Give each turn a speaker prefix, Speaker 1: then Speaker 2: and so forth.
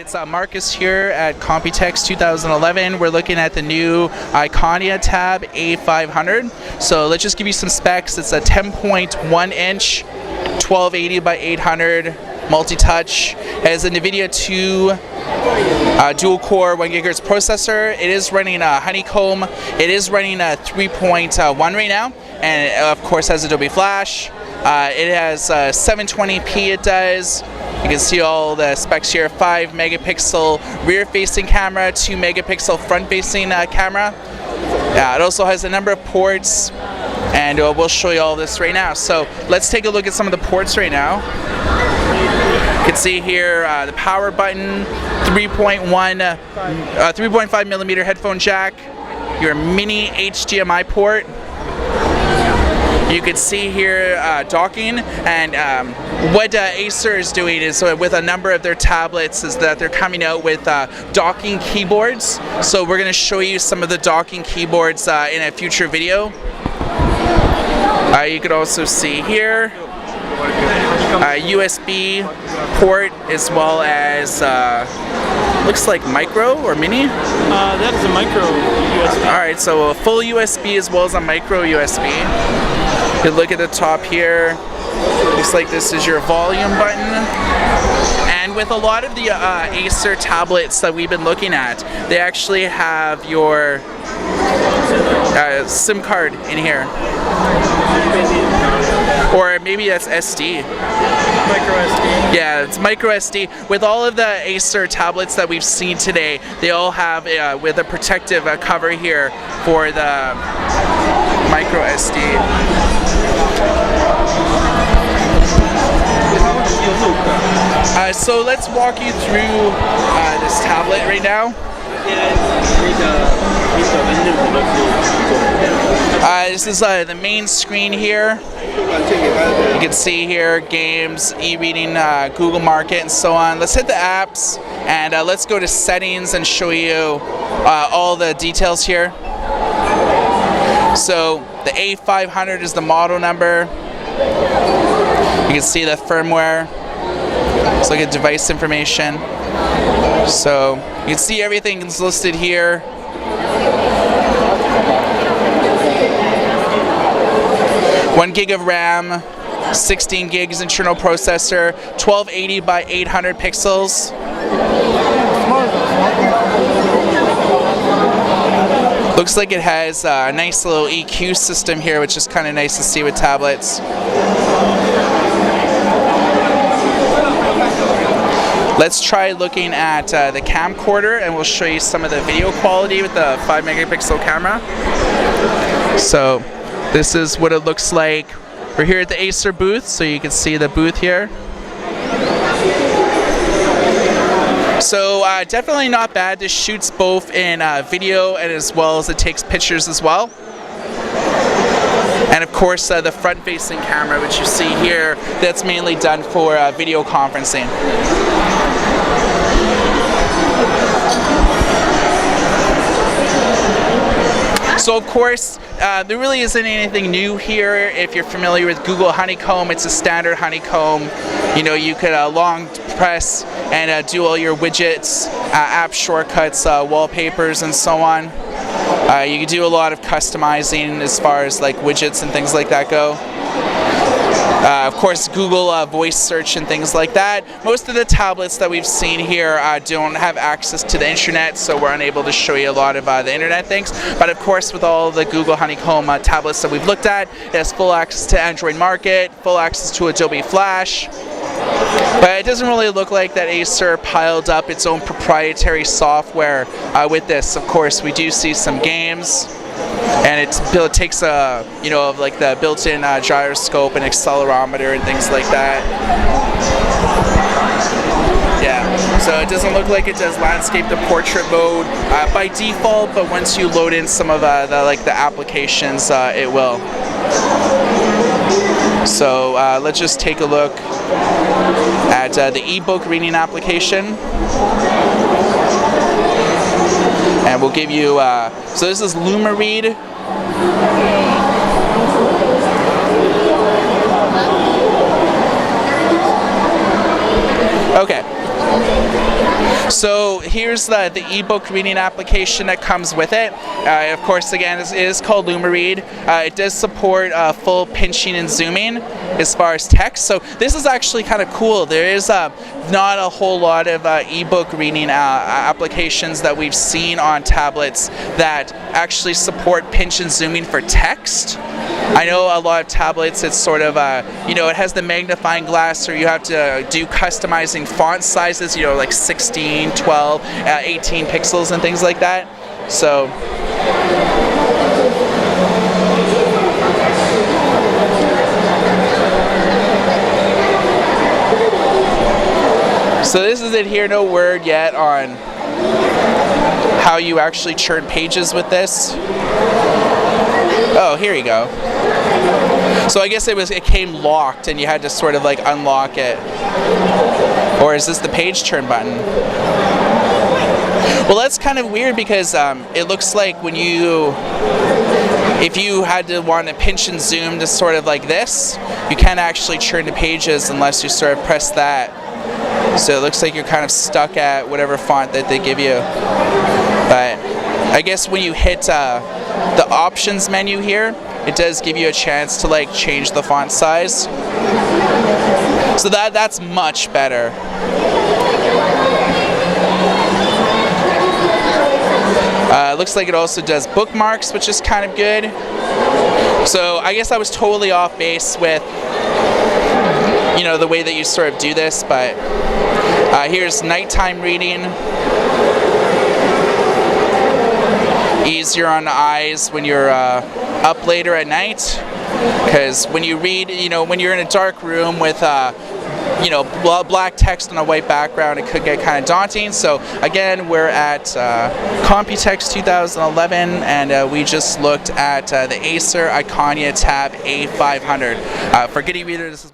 Speaker 1: it's Marcus here at Computex 2011. We're looking at the new HoneyComb A500. So let's just give you some specs. It's a 10.1 inch, 1280 by 800 multi-touch. It has a NVIDIA 2 dual-core 1 GHz processor. It is running HoneyComb. It is running 3.1 right now, and it, of course, has Adobe Flash. It has 720p. It does. You can see all the specs here: 5 megapixel rear-facing camera, 2 megapixel front-facing camera. It also has a number of ports, and we'll show you all this right now. So let's take a look at some of the ports right now. You can see here the power button, 3.5 millimeter headphone jack, your mini HDMI port. You can see here docking, and what Acer is doing is with a number of their tablets is that they're coming out with docking keyboards. So we're going to show you some of the docking keyboards in a future video. You can also see here USB port, as well as looks like micro or mini.
Speaker 2: That is a micro USB.
Speaker 1: Alright, so a full USB as well as a micro USB. You look at the top here, looks like this is your volume button. And with a lot of the Acer tablets that we've been looking at, they actually have your SIM card in here. Or maybe that's SD.
Speaker 2: Micro SD.
Speaker 1: Yeah, it's micro SD. With all of the Acer tablets that we've seen today, they all have with a protective cover here for the micro SD. So let's walk you through this tablet right now. This is the main screen here. You can see here games, e-reading, Google Market, and so on. Let's hit the apps, and let's go to settings and show you all the details here. So the A500 is the model number. You can see the firmware. Let's look at device information. So you can see everything is listed here. One gig of RAM, 16 gigs internal processor, 1280 by 800 pixels. Looks like it has a nice little EQ system here, which is kind of nice to see with tablets. Let's try looking at the camcorder, and we'll show you some of the video quality with the 5 megapixel camera. So this is what it looks like. We're here at the Acer booth, so you can see the booth here. So definitely not bad. This shoots both in video and as well as it takes pictures as well. And of course the front-facing camera, which you see here, that's mainly done for video conferencing. So of course, there really isn't anything new here. If you're familiar with Google HoneyComb, it's a standard HoneyComb. You know, you could long press and do all your widgets, app shortcuts, wallpapers, and so on. You can do a lot of customizing as far as like widgets and things like that go. Of course, Google voice search and things like that. Most of the tablets that we've seen here don't have access to the internet, so we're unable to show you a lot of the internet things. But of course, with all the Google HoneyComb tablets that we've looked at, it has full access to Android Market, full access to Adobe Flash. But it doesn't really look like that Acer piled up its own proprietary software with this. Of course, we do see some games. And it takes like the built-in gyroscope and accelerometer and things like that. Yeah, so it doesn't look like it does landscape to portrait mode by default, but once you load in some of the applications, it will. So let's just take a look at the ebook reading application. And we'll give you, so this is LumaRead. Okay. So here's the ebook reading application that comes with it. Of course, again, it is called LumaRead. It does support full pinching and zooming as far as text. So this is actually kind of cool. There is not a whole lot of ebook reading applications that we've seen on tablets that actually support pinch and zooming for text. I know a lot of tablets, it's sort of, it has the magnifying glass, or you have to do customizing font sizes, like 16, 12, 18 pixels and things like that. So this is it here, no word yet on how you actually churn pages with this. Oh, here you go. So I guess it came locked and you had to sort of like unlock it. Or is this the page turn button? Well, that's kind of weird because it looks like if you had to want to pinch and zoom to sort of like this, you can't actually churn the pages unless you sort of press that. So it looks like you're kind of stuck at whatever font that they give you. But I guess when you hit the options menu here, it does give you a chance to like change the font size. So that's much better. Looks like it also does bookmarks, which is kind of good. So I guess I was totally off base with the way that you sort of do this, but here's nighttime reading. Easier on the eyes when you're up later at night, because when you read, when you're in a dark room with black text on a white background, it could get kind of daunting. So again, we're at Computex 2011, and we just looked at the Acer A500 Tab A500. For Giddy Reader, this is